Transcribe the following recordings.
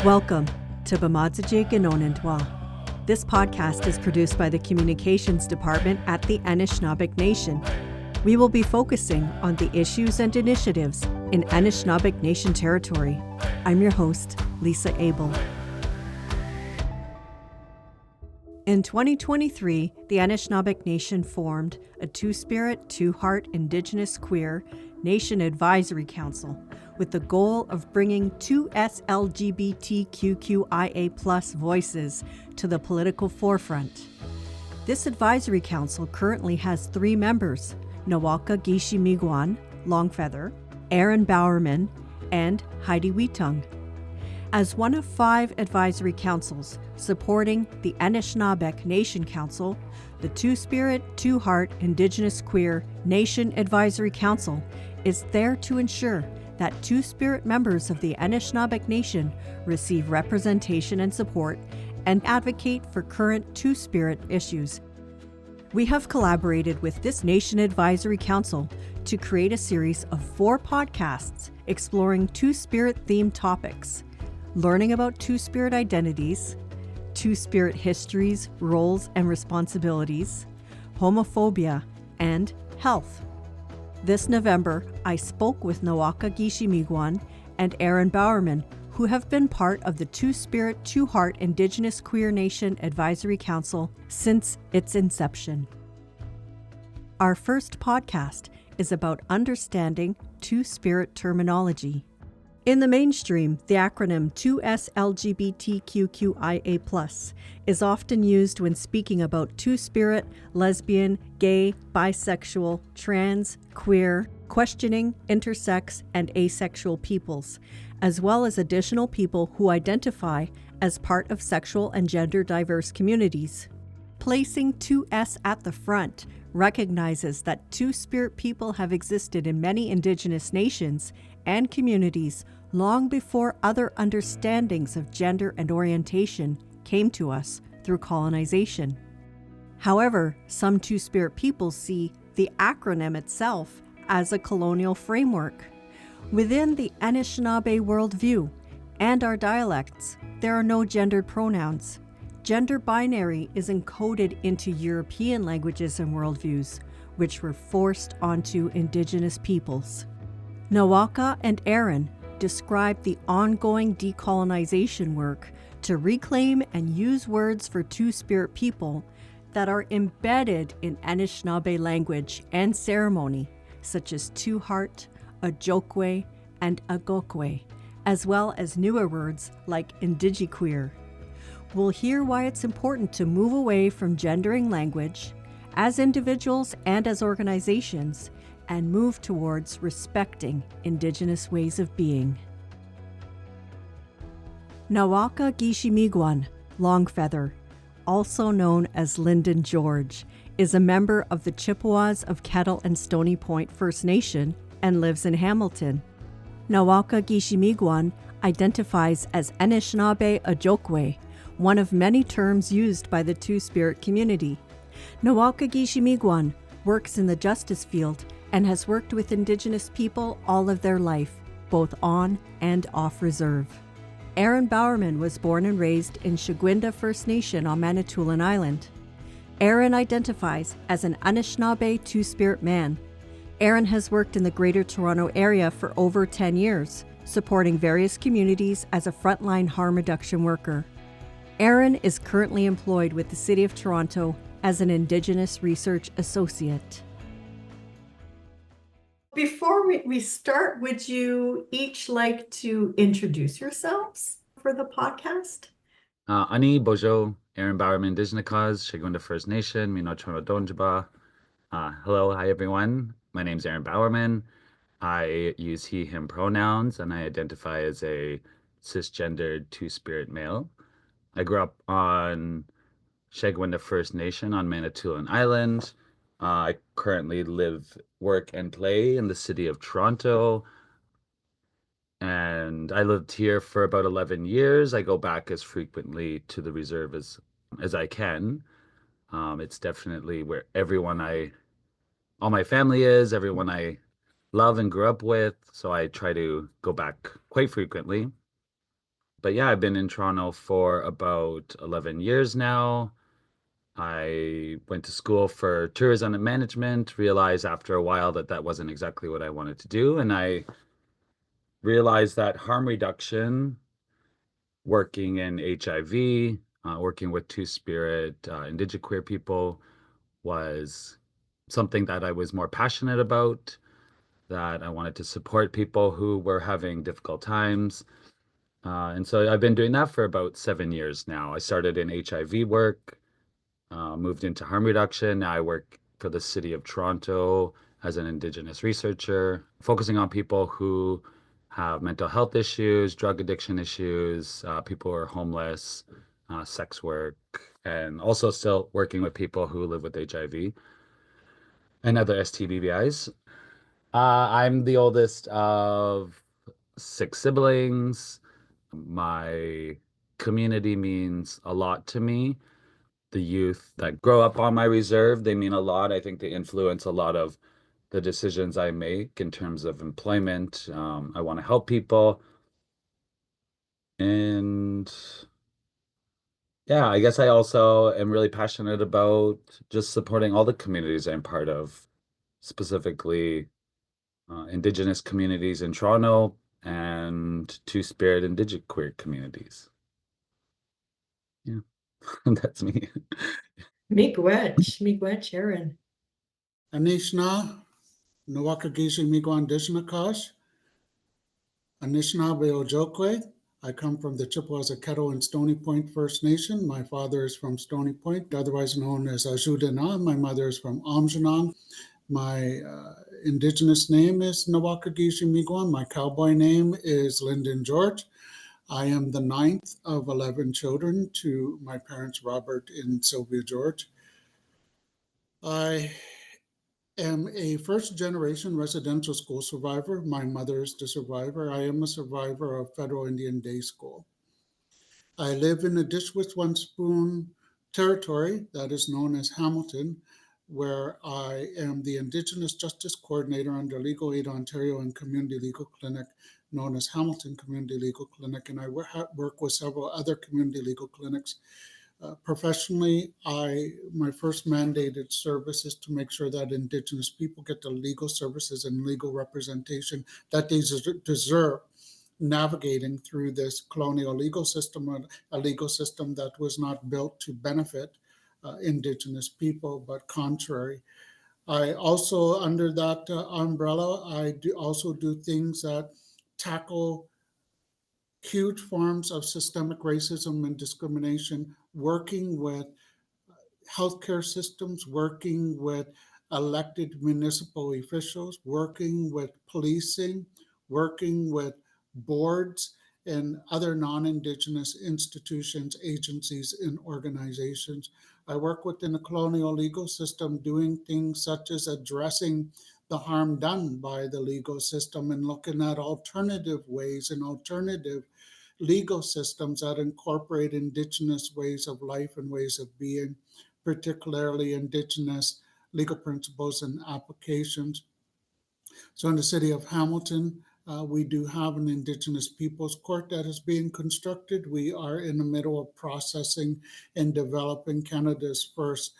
Welcome to Bamadzije Ganonindwa. This podcast is produced by the Communications Department at the Anishinaabeg Nation. We will be focusing on the issues and initiatives in Anishinaabeg Nation territory. I'm your host, Lisa Abel. In 2023, the Anishinaabeg Nation formed a Two-Spirit, Two-Heart Indigenous Queer Nation Advisory Council with the goal of bringing two LGBTQIA+ voices to the political forefront. This advisory council currently has 3 members: Nawalka Gishi Miigwan, Longfeather, Aaron Bowerman, and Heidi Weetung. As one of 5 advisory councils supporting the Anishinaabeg Nation Council, the Two-Spirit, Two-Heart Indigenous Queer Nation Advisory Council is there to ensure that Two-Spirit members of the Anishinaabeg Nation receive representation and support and advocate for current Two-Spirit issues. We have collaborated with this Nation Advisory Council to create a series of 4 podcasts exploring Two-Spirit themed topics: learning about Two-Spirit identities, Two-Spirit histories, roles, and responsibilities, homophobia, and health. This November, I spoke with Nawalka Gishi Miigwan and Aaron Bowerman, who have been part of the Two-Spirit, Two-Heart Indigenous Queer Nation Advisory Council since its inception. Our first podcast is about understanding Two-Spirit terminology. In the mainstream, the acronym 2SLGBTQIA+ is often used when speaking about Two-Spirit, lesbian, gay, bisexual, trans, queer, questioning, intersex, and asexual peoples, as well as additional people who identify as part of sexual and gender diverse communities. Placing 2S at the front recognizes that Two-Spirit people have existed in many Indigenous nations and communities long before other understandings of gender and orientation came to us through colonization. However, some Two-Spirit peoples see the acronym itself as a colonial framework. Within the Anishinaabe worldview and our dialects, there are no gendered pronouns. Gender binary is encoded into European languages and worldviews, which were forced onto Indigenous peoples. Nawalka and Aaron describe the ongoing decolonization work to reclaim and use words for Two-Spirit people that are embedded in Anishinaabe language and ceremony, such as Two-Heart, Ojokwe, and Agokwe, as well as newer words like indigiqueer. We'll hear why it's important to move away from gendering language as individuals and as organizations, and move towards respecting Indigenous ways of being. Nawalka Gishi Miigwan, Longfeather, also known as Lyndon George, is a member of the Chippewas of Kettle and Stony Point First Nation and lives in Hamilton. Nawalka Gishi Miigwan identifies as Anishinaabe Ojokwe, one of many terms used by the Two-Spirit community. Nawalka Gishi Miigwan works in the justice field and has worked with Indigenous people all of their life, both on and off reserve. Aaron Bowerman was born and raised in Shagwinda First Nation on Manitoulin Island. Aaron identifies as an Anishinaabe Two-Spirit man. Aaron has worked in the Greater Toronto Area for over 10 years, supporting various communities as a frontline harm reduction worker. Aaron is currently employed with the City of Toronto as an Indigenous Research Associate. Before we start, would you each like to introduce yourselves for the podcast? Ani Bojo, Aaron Bowerman, Indigenous Cause, Shagwinda First Nation, Mino Chono Donjaba. Hello, hi everyone. My name is Aaron Bowerman. I use he, him pronouns, and I identify as a cisgendered Two-Spirit male. I grew up on Shagwinda First Nation on Manitoulin Island. I currently live, work, and play in the city of Toronto. And I lived here for about 11 years. I go back as frequently to the reserve as I can. It's definitely where all my family is, everyone I love and grew up with. So I try to go back quite frequently. But yeah, I've been in Toronto for about 11 years now. I went to school for tourism and management, realized after a while that that wasn't exactly what I wanted to do. And I realized that harm reduction, working in HIV, working with Two Spirit, Indigenous queer people, was something that I was more passionate about, that I wanted to support people who were having difficult times. And so I've been doing that for about 7 years now. I started in HIV work, moved into harm reduction. Now I work for the city of Toronto as an Indigenous researcher, focusing on people who have mental health issues, drug addiction issues, people who are homeless, sex work, and also still working with people who live with HIV and other STDs. I'm the oldest of six siblings. My community means a lot to me. The youth that grow up on my reserve, they mean a lot. I think they influence a lot of the decisions I make in terms of employment. I want to help people. And yeah, I guess I also am really passionate about just supporting all the communities I'm part of, specifically Indigenous communities in Toronto and Two Spirit Indigenous queer communities. Yeah, that's me. Miigwech, Aaron. Anishna, Nawakagishi Miigwan Dishnakash, Anishinaabe Ojokwe. I come from the Chippewas, Kettle, and Stony Point First Nation. My father is from Stony Point, otherwise known as Ajudanaa. My mother is from Amjanang. My Indigenous name is Nawakagishi Miigwan. My cowboy name is Lyndon George. I am the ninth of 11 children to my parents, Robert and Sylvia George. I am a first generation residential school survivor. My mother is the survivor. I am a survivor of Federal Indian Day School. I live in a dish with one spoon territory that is known as Hamilton, where I am the Indigenous Justice Coordinator under Legal Aid Ontario and Community Legal Clinic, known as Hamilton Community Legal Clinic, and I work with several other community legal clinics. Professionally, my first mandated service is to make sure that Indigenous people get the legal services and legal representation that they deserve, navigating through this colonial legal system, a legal system that was not built to benefit Indigenous people, but contrary. I also, under that umbrella, I also do things that tackle huge forms of systemic racism and discrimination, working with healthcare systems, working with elected municipal officials, working with policing, working with boards and other non-Indigenous institutions, agencies, and organizations. I work within the colonial legal system doing things such as addressing the harm done by the legal system and looking at alternative ways and alternative legal systems that incorporate Indigenous ways of life and ways of being, particularly Indigenous legal principles and applications. So in the city of Hamilton, we do have an Indigenous Peoples Court that is being constructed. We are in the middle of processing and developing Canada's first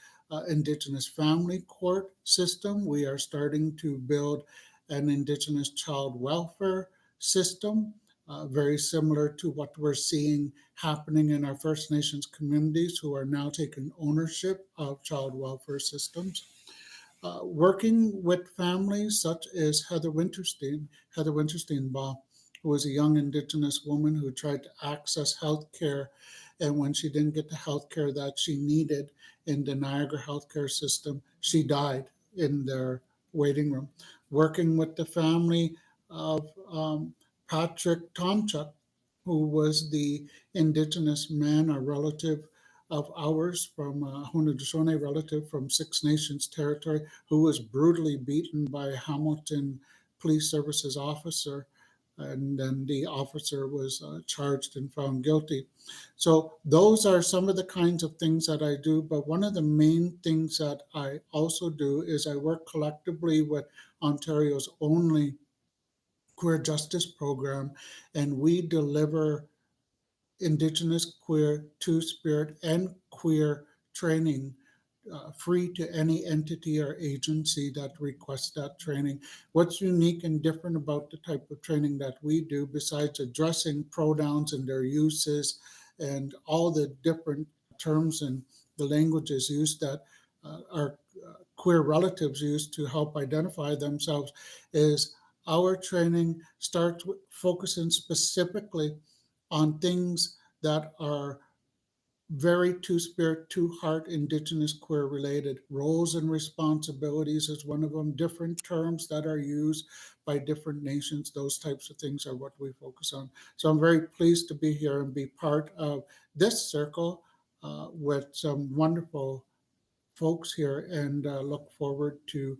Indigenous family court system. We are starting to build an Indigenous child welfare system, very similar to what we're seeing happening in our First Nations communities who are now taking ownership of child welfare systems. Working with families such as Heather Wintersteinbaugh, who was a young Indigenous woman who tried to access health care. And when she didn't get the health care that she needed in the Niagara healthcare system, she died in their waiting room. Working with the family of Patrick Tomchuk, who was the Indigenous man, a relative of ours from Haudenosaunee, relative from Six Nations territory, who was brutally beaten by a Hamilton Police Services officer. And then the officer was charged and found guilty. So those are some of the kinds of things that I do. But one of the main things that I also do is I work collectively with Ontario's only queer justice program, and we deliver Indigenous, queer, Two-Spirit, and queer training free to any entity or agency that requests that training. What's unique and different about the type of training that we do, besides addressing pronouns and their uses and all the different terms and the languages used that our queer relatives use to help identify themselves, is our training starts with focusing specifically on things that are very Two-Spirit, Two-Heart, Indigenous, queer related. Roles and responsibilities is one of them. Different terms that are used by different nations, those types of things are what we focus on. So I'm very pleased to be here and be part of this circle with some wonderful folks here, and look forward to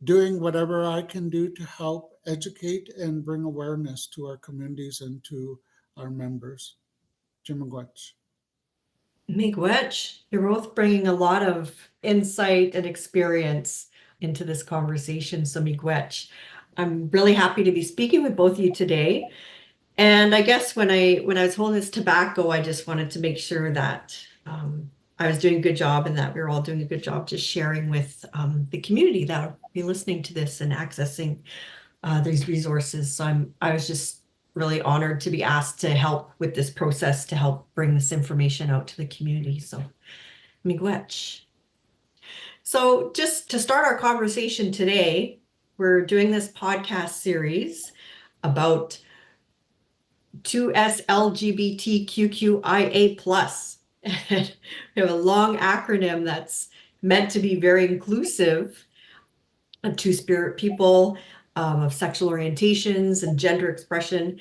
doing whatever I can do to help educate and bring awareness to our communities and to our members. Jimagwech. Miigwech, you're both bringing a lot of insight and experience into this conversation. So Miigwech, I'm really happy to be speaking with both of you today. And I guess when I was holding this tobacco, I just wanted to make sure that I was doing a good job and that we were all doing a good job just sharing with the community that will be listening to this and accessing these resources. So I was just really honored to be asked to help with this process to help bring this information out to the community. So miigwech. So just to start our conversation today, we're doing this podcast series about 2S LGBTQIA+. We have a long acronym that's meant to be very inclusive of Two-Spirit people, of sexual orientations and gender expression.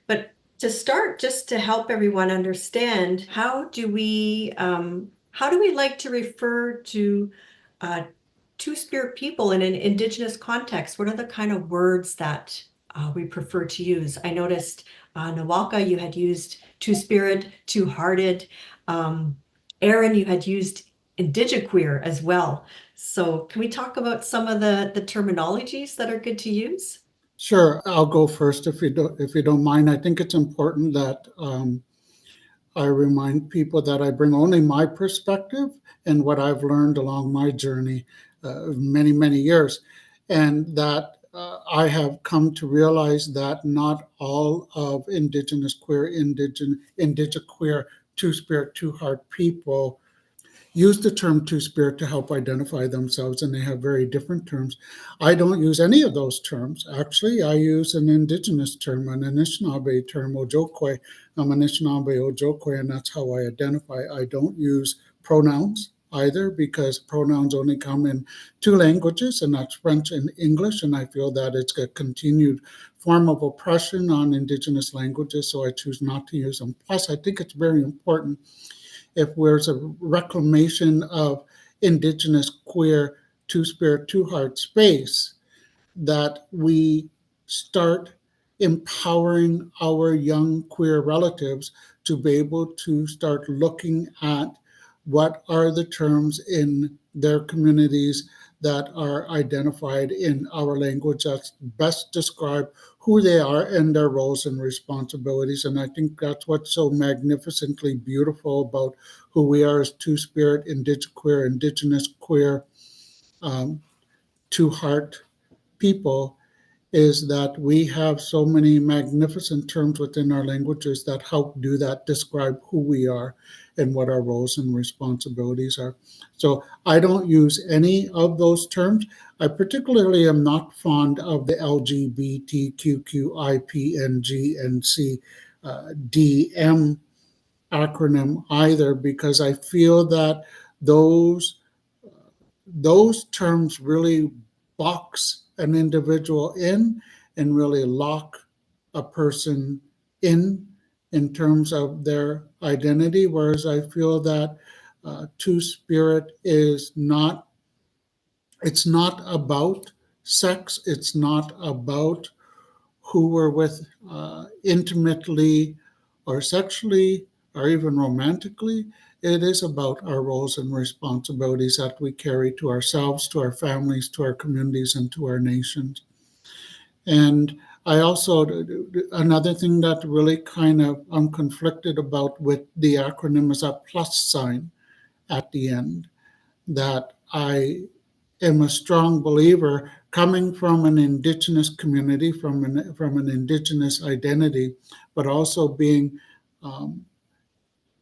But to start, just to help everyone understand, how do we like to refer to Two-Spirit people in an Indigenous context? What are the kind of words that we prefer to use? I noticed Nawalka, you had used Two-Spirit, Two-Hearted. Aaron, you had used Indigiqueer as well. So can we talk about some of the terminologies that are good to use? Sure, I'll go first if you don't mind. I think it's important that I remind people that I bring only my perspective and what I've learned along my journey of many, many years, and that I have come to realize that not all of Indigenous queer, Indigiqueer, Two-Spirit, Two-Heart people use the term Two-Spirit to help identify themselves, and they have very different terms. I don't use any of those terms. Actually, I use an Indigenous term, an Anishinaabe term, Ojokwe. I'm Anishinaabe Ojokwe, and that's how I identify. I don't use pronouns either, because pronouns only come in two languages, and that's French and English, and I feel that it's a continued form of oppression on Indigenous languages, so I choose not to use them. Plus, I think it's very important, if there's a reclamation of Indigenous, queer, Two-Spirit, Two-Heart space, that we start empowering our young queer relatives to be able to start looking at what are the terms in their communities that are identified in our language that best describe who they are and their roles and responsibilities. And I think that's what's so magnificently beautiful about who we are as Two-Spirit, Indigiqueer, Indigenous queer, Two-Heart people, is that we have so many magnificent terms within our languages that help do that, describe who we are and what our roles and responsibilities are. So I don't use any of those terms. I particularly am not fond of the LGBTQIPNGNCDM acronym either, because I feel that those terms really box an individual in and really lock a person in terms of their identity, whereas I feel that Two-Spirit is not, it's not about sex, it's not about who we're with intimately or sexually or even romantically. It is about our roles and responsibilities that we carry to ourselves, to our families, to our communities, and to our nations. And I also, another thing that really kind of I'm conflicted about with the acronym is a plus sign at the end. That I am a strong believer coming from an indigenous community, from an indigenous identity, but also being um,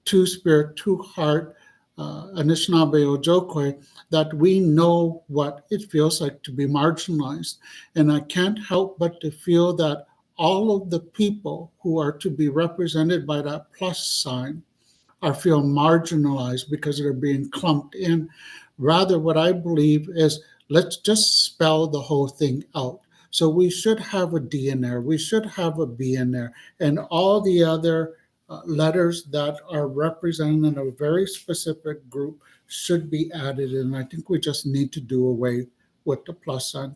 two spirit, two heart, Anishinaabe Ojokwe, that we know what it feels like to be marginalized. And I can't help but to feel that all of the people who are to be represented by that plus sign are feel marginalized because they're being clumped in. Rather, what I believe is let's just spell the whole thing out. So we should have a D in there, we should have a B in there, and all the other letters that are representing a very specific group should be added in. I think we just need to do away with the plus sign.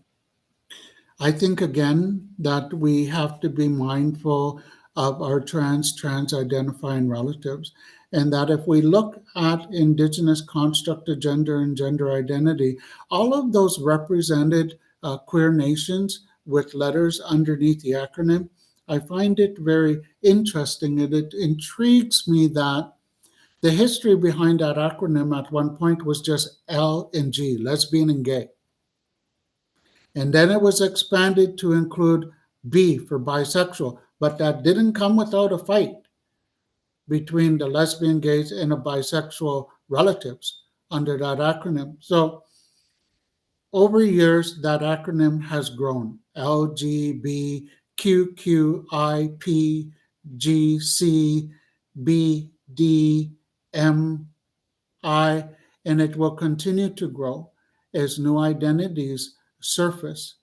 I think again that we have to be mindful of our trans identifying relatives, and that if we look at Indigenous construct of gender and gender identity, all of those represented queer nations with letters underneath the acronym, I find it very interesting and it intrigues me that the history behind that acronym at one point was just L and G, lesbian and gay. And then it was expanded to include B for bisexual, but that didn't come without a fight between the lesbian, gays, and the bisexual relatives under that acronym. So over years, that acronym has grown LGBTQIAPGCBDMI, and it will continue to grow as new identities surface.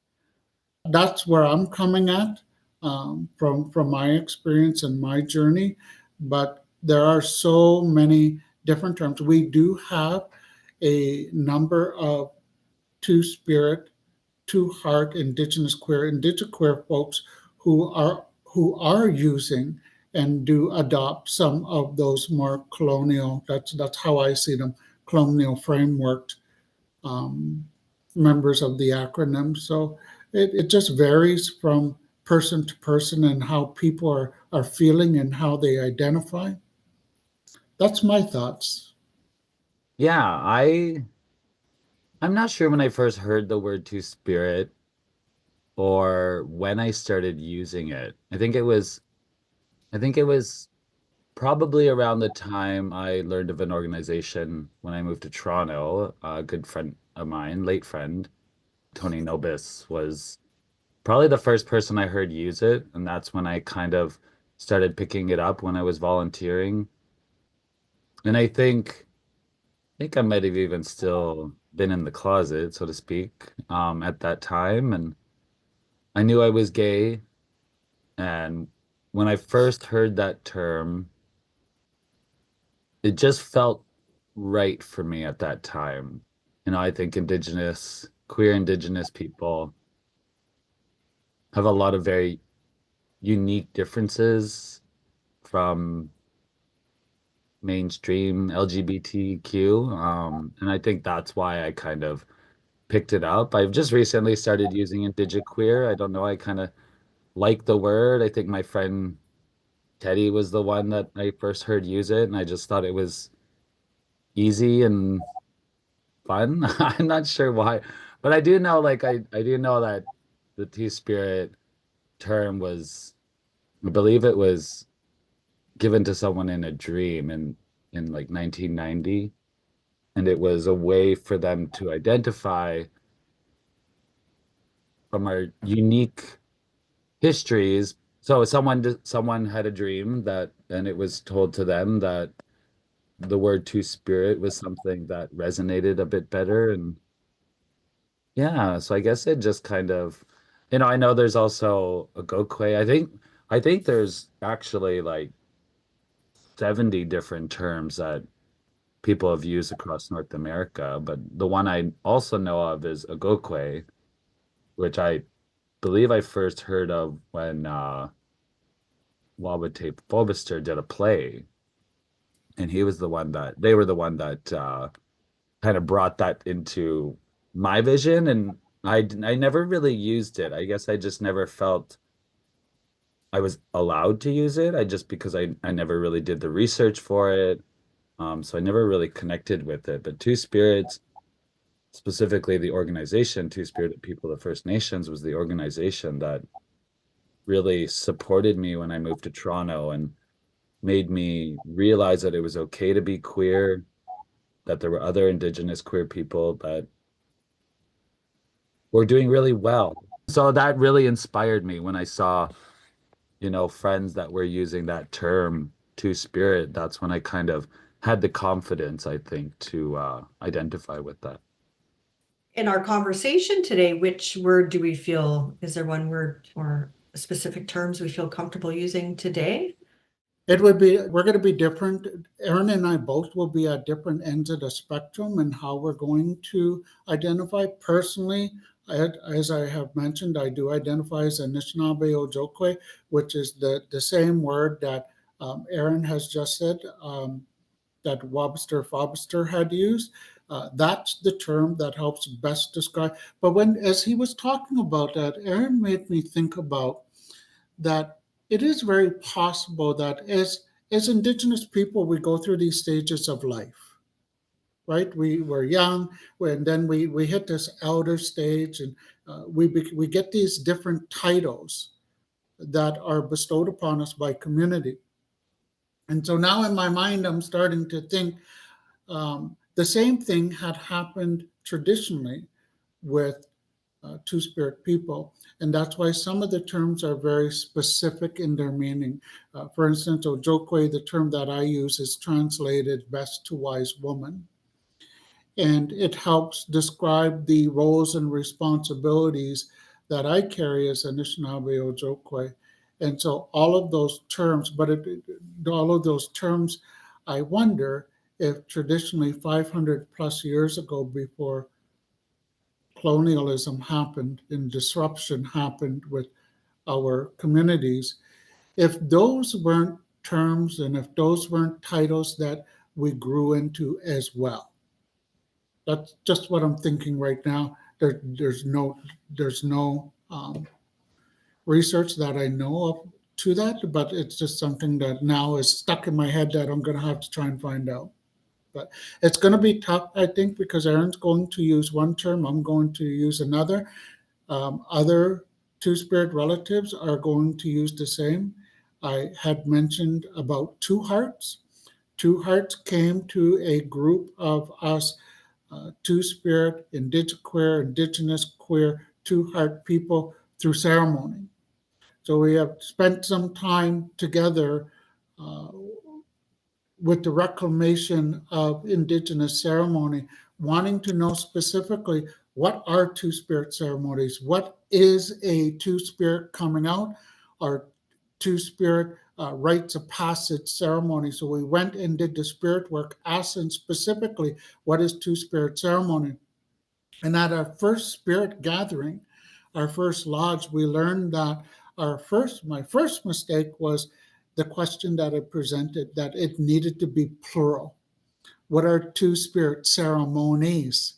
That's where I'm coming at from my experience and my journey. But there are so many different terms. We do have a number of two spirit, two heart, indigenous queer folks who are using and do adopt some of those more colonial. That's how I see them, colonial framework um, members of the acronym. So it just varies from person to person and how people are feeling and how they identify. That's my thoughts. Yeah, I'm not sure when I first heard the word two spirit or when I started using it. I think it was probably around the time I learned of an organization when I moved to Toronto. A good friend of mine, late friend, Tony Nobis, was probably the first person I heard use it, and that's when I kind of started picking it up when I was volunteering. And I think I might have even still been in the closet, so to speak, at that time. And I knew I was gay. And when I first heard that term, it just felt right for me at that time. I think queer Indigenous people have a lot of very unique differences from mainstream LGBTQ. And I think that's why I kind of picked it up. I've just recently started using indigiqueer. I don't know, I kind of like the word. I think my friend Teddy was the one that I first heard use it, and I just thought it was easy and fun. I'm not sure why, but I do know I do know that the two-spirit term was, I believe it was given to someone in a dream in like 1990, and it was a way for them to identify from our unique histories. So someone had a dream that, and it was told to them that the word two spirit was something that resonated a bit better. And yeah, so I guess it just kind of, I know there's also a Gokwe. I think there's actually like 70 different terms that people have used across North America, but the one I also know of is Agokwe, which I believe I first heard of when Wabate Fobister did a play, and they were the one that kind of brought that into my vision, and I never really used it. I guess I just never felt I was allowed to use it. I just because I never really did the research for it. So I never really connected with it. But Two Spirits, specifically the organization, Two Spirited People of First Nations, was the organization that really supported me when I moved to Toronto and made me realize that it was okay to be queer, that there were other Indigenous queer people that were doing really well. So that really inspired me when I saw, friends that were using that term Two Spirit. That's when I kind of had the confidence, I think, to identify with that. In our conversation today, which word do we feel, is there one word or specific terms we feel comfortable using today? We're going to be different. Aaron and I both will be at different ends of the spectrum and how we're going to identify. Personally, as I have mentioned, I do identify as Anishinaabe Ojokwe, which is the same word that Aaron has just said, that Webster Fobster had used. That's the term that helps best describe. But as he was talking about that, Aaron made me think about that it is very possible that as Indigenous people, we go through these stages of life, right? We're young, and then we hit this elder stage, and we get these different titles that are bestowed upon us by community. And so now in my mind, I'm starting to think the same thing had happened traditionally with Two Spirit people. And that's why some of the terms are very specific in their meaning. For instance, Ojokwe, the term that I use, is translated best to wise woman. And it helps describe the roles and responsibilities that I carry as Anishinaabe Ojokwe. And so all of those terms, all of those terms, I wonder if traditionally 500 plus years ago, before colonialism happened and disruption happened with our communities, if those weren't terms and if those weren't titles that we grew into as well. That's just what I'm thinking right now. There's no research that I know of to that, but it's just something that now is stuck in my head that I'm going to have to try and find out. But it's going to be tough, I think, because Aaron's going to use one term, I'm going to use another. Other Two Spirit relatives are going to use the same. I had mentioned about Two Hearts. Two Hearts came to a group of us, Two Spirit, Indigenous queer, Two Heart people through ceremony. So we have spent some time together with the reclamation of Indigenous ceremony, wanting to know specifically what are Two Spirit ceremonies, what is a Two Spirit coming out, or Two Spirit rites of passage ceremony. So we went and did the spirit work, asking specifically what is Two Spirit ceremony. And at our first spirit gathering, our first lodge, we learned that my first mistake was the question that I presented, that it needed to be plural. What are Two Spirit ceremonies,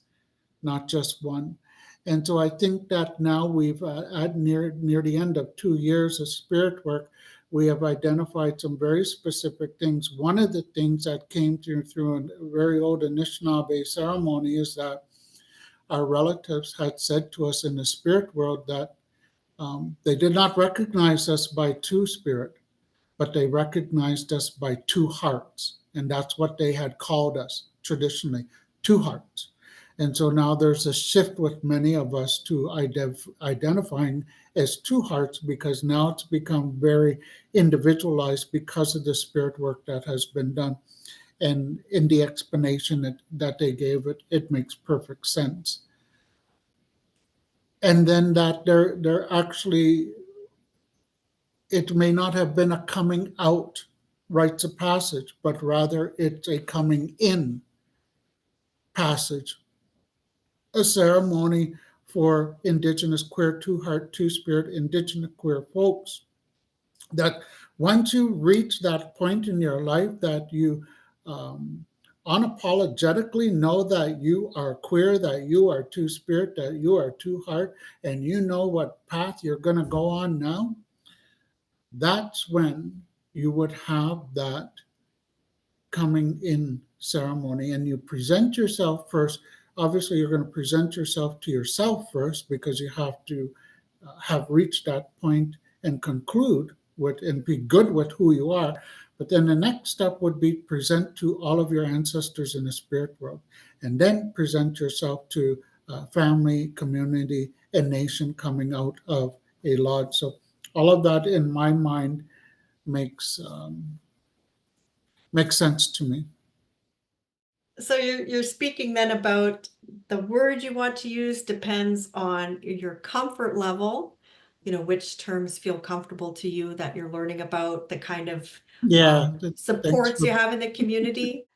not just one? And so I think that now we've at near the end of 2 years of spirit work, we have identified some very specific things. One of the things that came through a very old Anishinaabe ceremony is that our relatives had said to us in the spirit world that they did not recognize us by Two Spirit, but they recognized us by Two Hearts. And that's what they had called us traditionally, Two Hearts. And so now there's a shift with many of us to identifying as Two Hearts, because now it's become very individualized because of the spirit work that has been done. And in the explanation that they gave it makes perfect sense. And then that they're actually, it may not have been a coming out rites of passage, but rather it's a coming in passage, a ceremony for Indigenous queer, Two Heart, Two Spirit, Indigenous queer folks. That once you reach that point in your life that you unapologetically know that you are queer, that you are Two Spirit, that you are Two Heart, and you know what path you're going to go on now, that's when you would have that coming in ceremony, and you present yourself first. Obviously, you're going to present yourself to yourself first because you have to have reached that point and conclude with and be good with who you are. But then the next step would be present to all of your ancestors in the spirit world, and then present yourself to family, community, and nation coming out of a lodge. So all of that, in my mind, makes makes sense to me. So you're speaking then about the word you want to use depends on your comfort level, which terms feel comfortable to you that you're learning about, the kind of Yeah, thanks supports for you have in the community.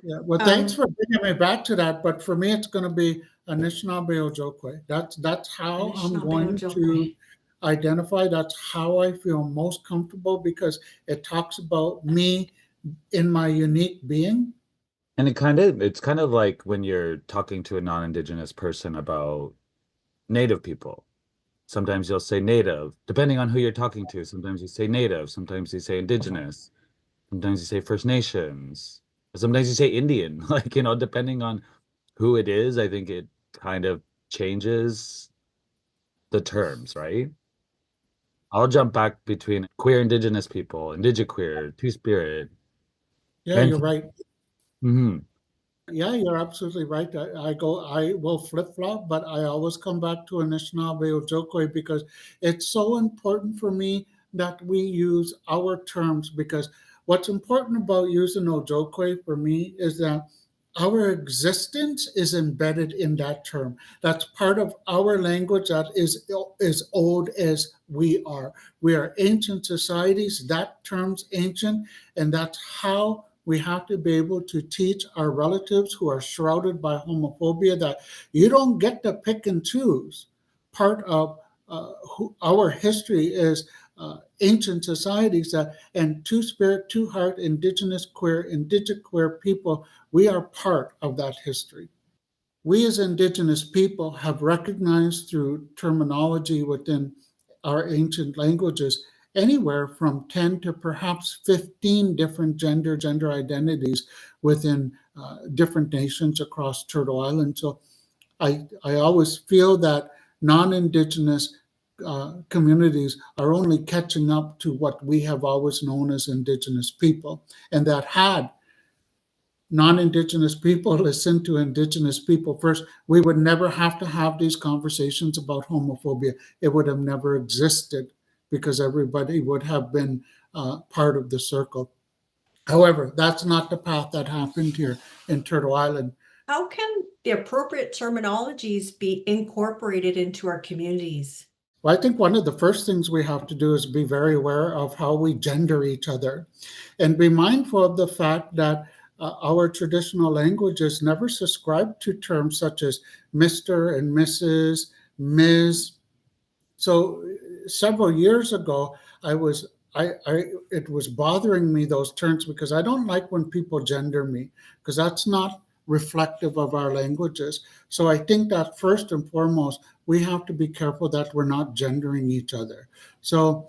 thanks for bringing me back to that. But for me, it's going to be Anishinaabe Ojokwe. That's how I'm Anishinaabe going to Ojokwe. identify. That's how I feel most comfortable because it talks about me in my unique being. And it's kind of like when you're talking to a non-Indigenous person about Native people. Sometimes you'll say Native, depending on who you're talking to. Sometimes you say Native, sometimes you say Indigenous, sometimes you say First Nations, sometimes you say Indian. Like, depending on who it is, I think it kind of changes the terms, right? I'll jump back between queer Indigenous people, Indigiqueer, Two-Spirit, Yeah, trans. you're right. Hmm. Yeah, you're absolutely right. I will flip flop, but I always come back to Anishinaabe Ojokwe because it's so important for me that we use our terms. Because what's important about using Ojokwe for me is that our existence is embedded in that term. That's part of our language that is old as we are. We are ancient societies. That term's ancient, and that's how we have to be able to teach our relatives who are shrouded by homophobia that you don't get to pick and choose. Part of our history is ancient societies that, and Two-Spirit, Two-Heart, Indigenous queer, Indigiqueer people, we are part of that history. We as Indigenous people have recognized through terminology within our ancient languages anywhere from 10 to perhaps 15 different gender identities within different nations across Turtle Island. So I always feel that non-Indigenous communities are only catching up to what we have always known as Indigenous people, and that had non-Indigenous people listen to Indigenous people first, we would never have to have these conversations about homophobia. It would have never existed because everybody would have been part of the circle. However, that's not the path that happened here in Turtle Island. How can the appropriate terminologies be incorporated into our communities? Well, I think one of the first things we have to do is be very aware of how we gender each other and be mindful of the fact that our traditional languages never subscribe to terms such as Mr. and Mrs., Ms. So several years ago, it was bothering me, those terms, because I don't like when people gender me, because that's not reflective of our languages. So I think that first and foremost, we have to be careful that we're not gendering each other. So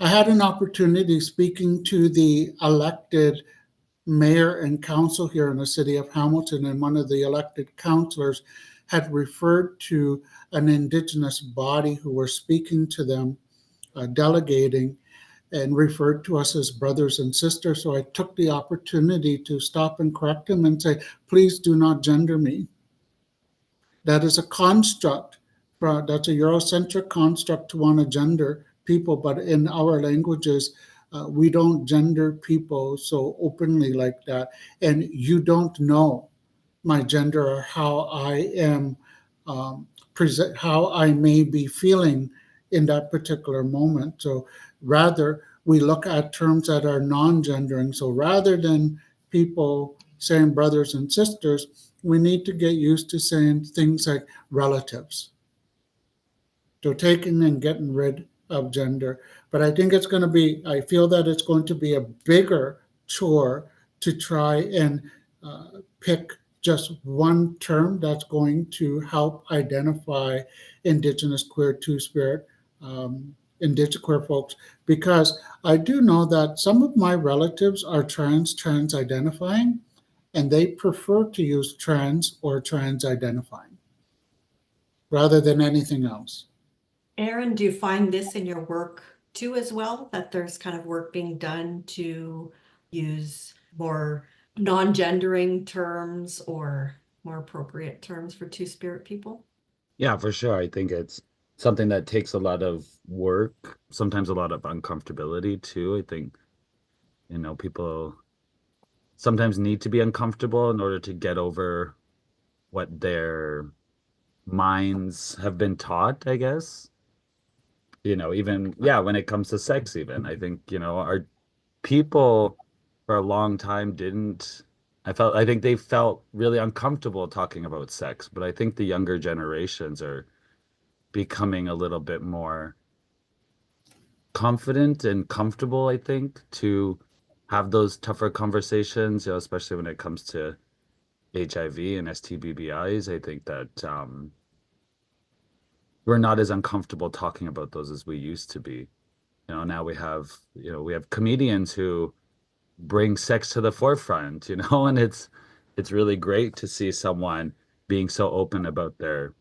I had an opportunity speaking to the elected mayor and council here in the city of Hamilton, and one of the elected councilors had referred to an Indigenous body who were speaking to them, delegating, and referred to us as brothers and sisters. So I took the opportunity to stop and correct him and say, please do not gender me. That is a construct, that's a Eurocentric construct to want to gender people, but in our languages, we don't gender people so openly like that. And you don't know my gender or how I am present, how I may be feeling in that particular moment. So rather, we look at terms that are non-gendering. So rather than people saying brothers and sisters, we need to get used to saying things like relatives. So taking and getting rid of gender. But I think I feel that it's going to be a bigger chore to try and pick just one term that's going to help identify Indigenous queer Two-Spirit Indigenous queer folks, because I do know that some of my relatives are trans identifying, and they prefer to use trans or trans identifying rather than anything else. Aaron, do you find this in your work too as well, that there's kind of work being done to use more non-gendering terms or more appropriate terms for two-spirit people? Yeah, for sure. I think it's something that takes a lot of work, sometimes a lot of uncomfortability too. I think, people sometimes need to be uncomfortable in order to get over what their minds have been taught, I guess. Even, yeah, when it comes to sex, even, I think, our people for a long time I think they felt really uncomfortable talking about sex, but I think the younger generations are becoming a little bit more confident and comfortable, I think, to have those tougher conversations, especially when it comes to HIV and STBBIs. I think that we're not as uncomfortable talking about those as we used to be. Now we have comedians who bring sex to the forefront, and it's really great to see someone being so open about their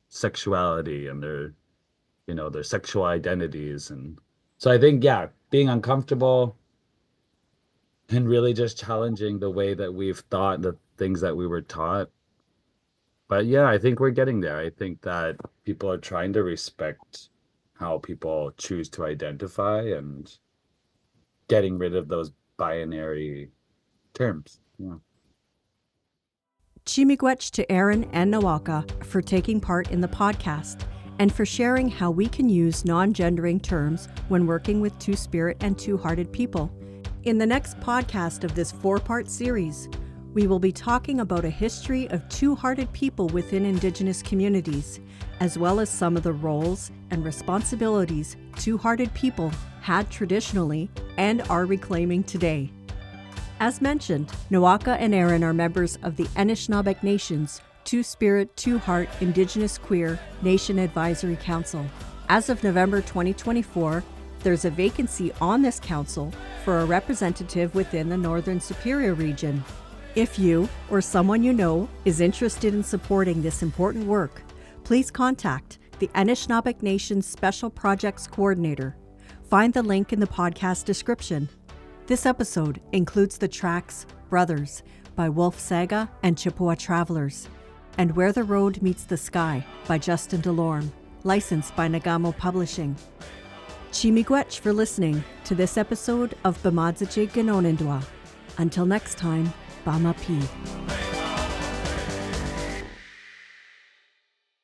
sexuality and their sexual identities. And so I think, yeah, being uncomfortable and really just challenging the way that we've thought, the things that we were taught. But yeah, I think we're getting there. I think that people are trying to respect how people choose to identify and getting rid of those binary terms. Yeah. Chi-miigwech to Aaron and Nawaka for taking part in the podcast and for sharing how we can use non-gendering terms when working with two-spirit and two-hearted people. In the next podcast of this 4-part series, we will be talking about a history of two-hearted people within Indigenous communities, as well as some of the roles and responsibilities two-hearted people had traditionally and are reclaiming today. As mentioned, Nawaka and Aaron are members of the Anishinaabeg Nation's Two-Spirit, Two-Heart Indigenous Queer Nation Advisory Council. As of November 2024, there's a vacancy on this council for a representative within the Northern Superior region. If you or someone you know is interested in supporting this important work, please contact the Anishinaabeg Nation's Special Projects Coordinator. Find the link in the podcast description. This episode includes the tracks Brothers by Wolf Saga and Chippewa Travelers, and Where the Road Meets the Sky by Justin DeLorme, licensed by Nagamo Publishing. Chi-miigwech for listening to this episode of B'madzaje Ganonindwa. Until next time, Bama P.